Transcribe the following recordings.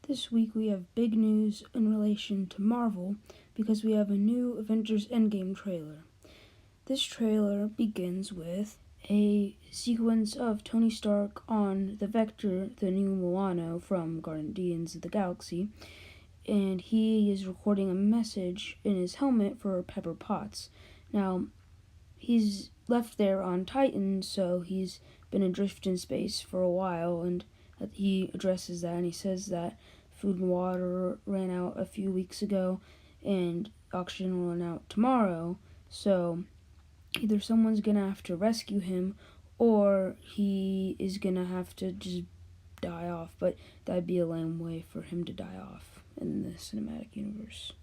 This week we have big news in relation to Marvel because we have a new Avengers Endgame trailer. This trailer begins with a sequence of Tony Stark on the Vector, the new Milano from Guardians of the Galaxy, and he is recording a message in his helmet for Pepper Potts. Now, he's left there on Titan, so he's been adrift in space for a while, and he addresses that, and he says that food and water ran out a few weeks ago, and oxygen will run out tomorrow, so either someone's gonna have to rescue him, or he is gonna have to just die off, but that'd be a lame way for him to die off in the cinematic universe.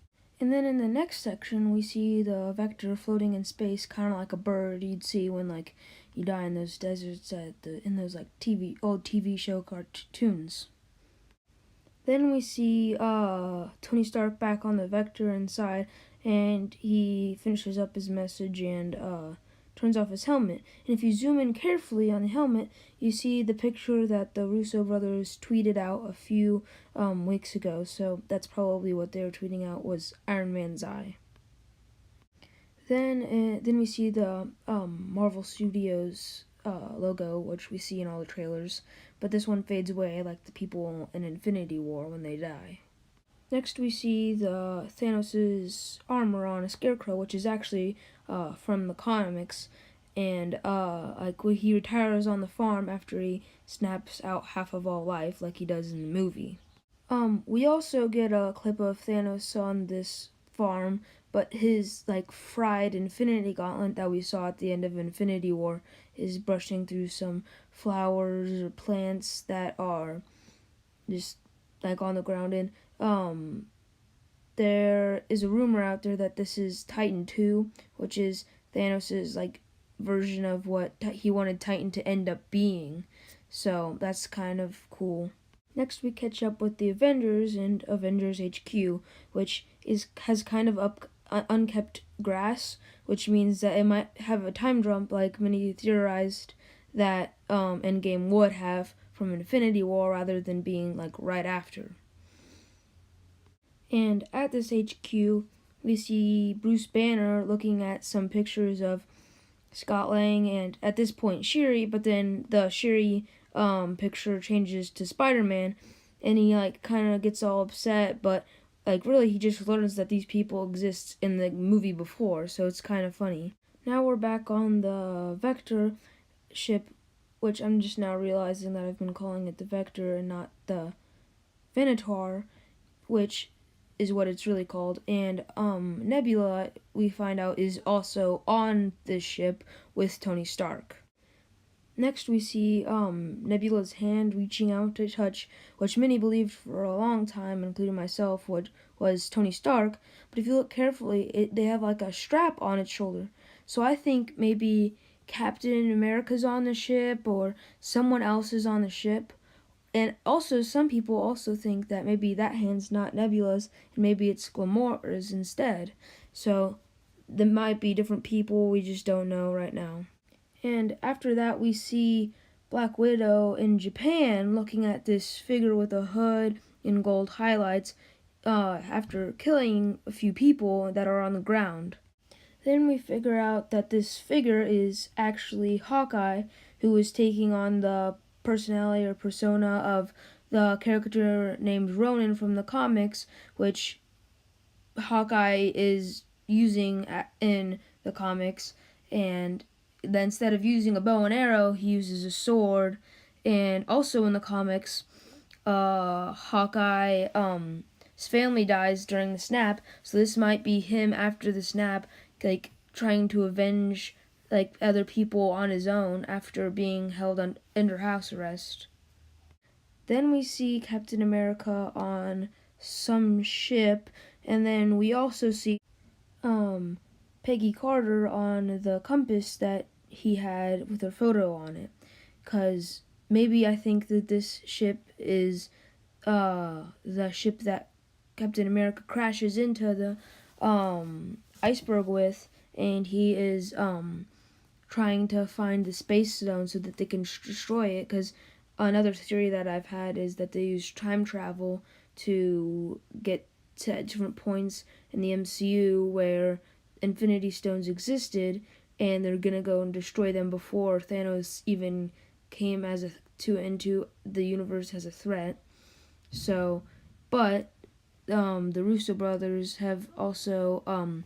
And then in the next section, we see the Vector floating in space, kind of like a bird you'd see when you die in those deserts in those old TV show cartoons. Then we see Tony Stark back on the Vector inside, and he finishes up his message and turns off his helmet. And if you zoom in carefully on the helmet, you see the picture that the Russo brothers tweeted out a few weeks ago. So that's probably what they were tweeting out, was Iron Man's eye. Then we see the Marvel Studios logo, which we see in all the trailers, but this one fades away like the people in Infinity War when they die. Next we see the Thanos' armor on a scarecrow, which is actually from the comics, and he retires on the farm after he snaps out half of all life like he does in the movie. We also get a clip of Thanos on this farm, but his fried Infinity Gauntlet that we saw at the end of Infinity War is brushing through some flowers or plants that are just on the ground. And there is a rumor out there that this is Titan 2, which is Thanos's version of what he wanted Titan to end up being. So that's kind of cool. Next, we catch up with the Avengers and Avengers HQ, which has kind of unkept grass, which means that it might have a time jump like many theorized that Endgame would have from Infinity War rather than being right after. And at this HQ, we see Bruce Banner looking at some pictures of Scott Lang and at this point Shuri, but then the Shuri picture changes to Spider-Man, and he kind of gets all upset, but really he just learns that these people exist in the movie before, so it's kind of funny. Now we're back on the Vector ship, which I'm just now realizing that I've been calling it the Vector and not the Venator, which is what it's really called. And Nebula, we find out, is also on this ship with Tony Stark. Next, we see Nebula's hand reaching out to touch, which many believed for a long time, including myself, was Tony Stark. But if you look carefully, they have a strap on its shoulder. So I think maybe Captain America's on the ship, or someone else is on the ship. And also, some people also think that maybe that hand's not Nebula's, and maybe it's Gamora's instead. So there might be different people, we just don't know right now. And after that, we see Black Widow in Japan looking at this figure with a hood and gold highlights after killing a few people that are on the ground. Then we figure out that this figure is actually Hawkeye, who is taking on the personality or persona of the character named Ronin from the comics, which Hawkeye is using in the comics, and then instead of using a bow and arrow, he uses a sword. And also in the comics, Hawkeye, his family dies during the snap, so this might be him after the snap, trying to avenge other people on his own after being held under house arrest. Then we see Captain America on some ship, and then we also see Peggy Carter on the compass that he had with her photo on it, because maybe I think that this ship is the ship that Captain America crashes into the iceberg with, and he is trying to find the space zone so that they can destroy it, because another theory that I've had is that they use time travel to get to different points in the MCU where Infinity Stones existed, and they're gonna go and destroy them before Thanos even came into the universe as a threat. So, but the Russo brothers have also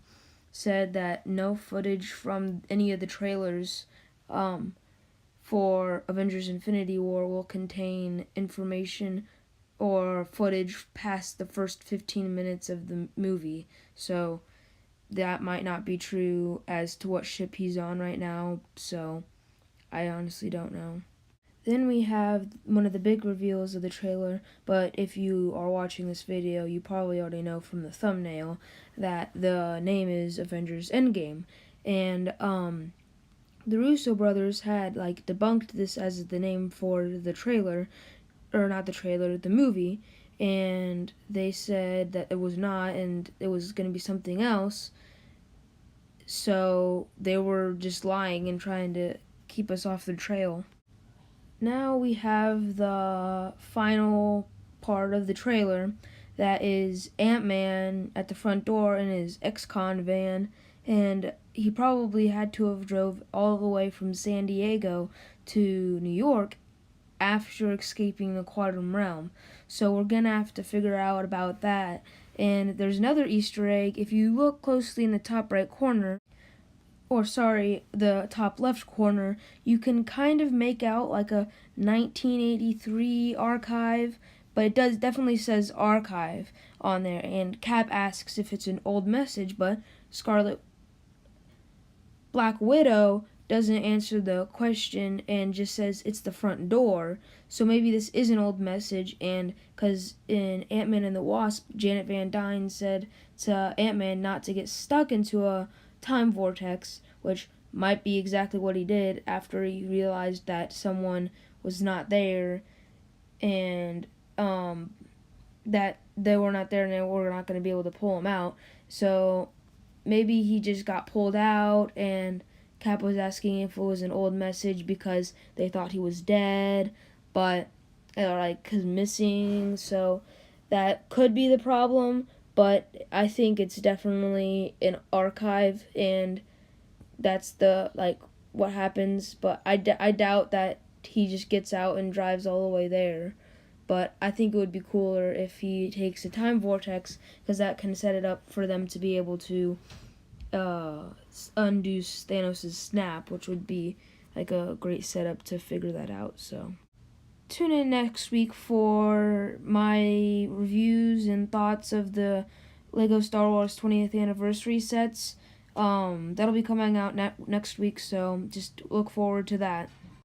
said that no footage from any of the trailers for Avengers Infinity War will contain information or footage past the first 15 minutes of the movie. So that might not be true as to what ship he's on right now. So I honestly don't know. Then we have one of the big reveals of the trailer, but if you are watching this video, you probably already know from the thumbnail that the name is Avengers Endgame. And the Russo brothers had like debunked this as the name for the trailer, or not the trailer, the movie, and they said that it was not, and it was going to be something else. So they were just lying and trying to keep us off the trail. Now we have the final part of the trailer, that is Ant-Man at the front door in his ex-con van, and he probably had to have drove all the way from San Diego to New York after escaping the Quantum Realm. So we're gonna have to figure out about that. And there's another Easter egg. If you look closely in the top right corner, or sorry, the top left corner, you can kind of make out like a 1983 archive, but it does definitely says archive on there. And Cap asks if it's an old message, but Scarlet Black Widow doesn't answer the question and just says it's the front door. So maybe this is an old message, and because in Ant-Man and the Wasp, Janet Van Dyne said to Ant-Man not to get stuck into a time vortex, which might be exactly what he did after he realized that someone was not there, and that they were not there and they were not going to be able to pull him out. So maybe he just got pulled out, and Cap was asking if it was an old message because they thought he was dead, but like cause missing. So that could be the problem, but I think it's definitely an archive, and that's the like what happens. But I doubt that he just gets out and drives all the way there. But I think it would be cooler if he takes a time vortex, because that can set it up for them to be able to undo Thanos' snap, which would be like a great setup to figure that out. So tune in next week for my reviews and thoughts of the Lego Star Wars 20th anniversary sets. That'll be coming out next week, so just look forward to that.